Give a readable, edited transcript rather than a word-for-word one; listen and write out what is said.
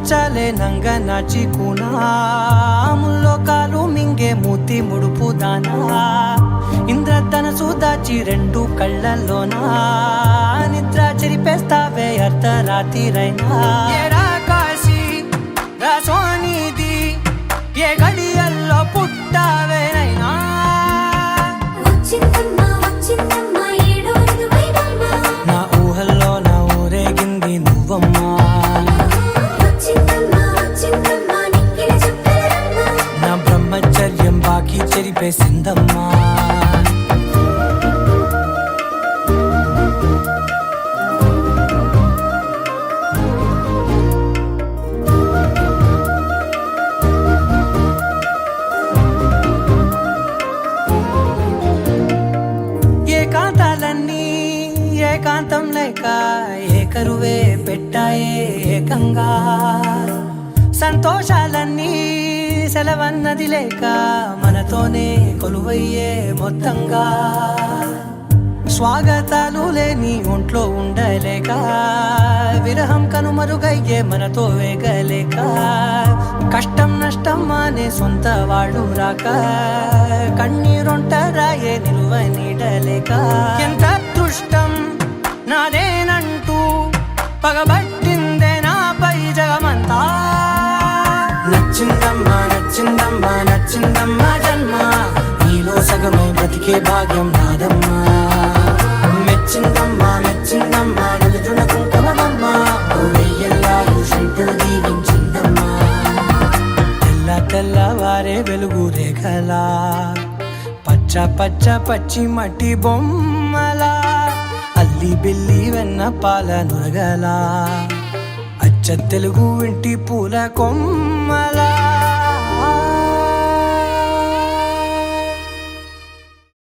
మచ్చలే నంగ నాచికునా ముల్లో కాలు మింగే మూతి ముడుపు దానా ఇంద్రధనసు దాచి రెండు కళ్ళల్లోనా నిద్ర చెరిపేస్తావే అర్ధరాత్రిరైనా ఏరా కాశీ రా సోనిది ఏ గడియల్లో పుట్టావేనైనా నా ఊహల్లో నా ఊరేగింది నువ్వమ్మా నా బ్రహ్మచర్యం బాకీ చెరిపేసిందమ్మా ఏకాంతాలన్నీ ఏకాంతం లేక ఏకరువే పెట్టాయే ఏకంగా సంతోషాలన్నీ సెలవన్నది లేక మనతోనే కొలువయ్యే మొత్తంగా స్వాగతాలు లేని ఒంట్లో ఉండలేక విరహం కనుమరుగయ్యే మనతో వేగలేక కష్టం నష్టం అనే సొంత వాడు రాక కన్నీరొంటరాయే నిలువ నీడలేక ఎంత అదృష్టం నాదేనంటూ పగబట్టిందే నాపై జగమంతా నచ్చిందమ్మా నచ్చిందమ్మా నచ్చిందమ్మా జన్మ నీలో సగమై బ్రతికే భాగ్యం నాదమ్మా మెచ్చిందమ్మా మెచ్చిందమ్మా నిలుచున కుంకుమమ్మా వెయ్యల్లాలు శంకులు దీవించిందమ్మా తెల్ల తెల్లవారే వెలుగు రేఖలా పచ్చ పచ్చ పచ్చి మట్టి బొమ్మలా అల్లి బిల్లి వెన్న పాల నురగలా అచ్చ తెలుగు ఇంటి పూల కొమ్మలా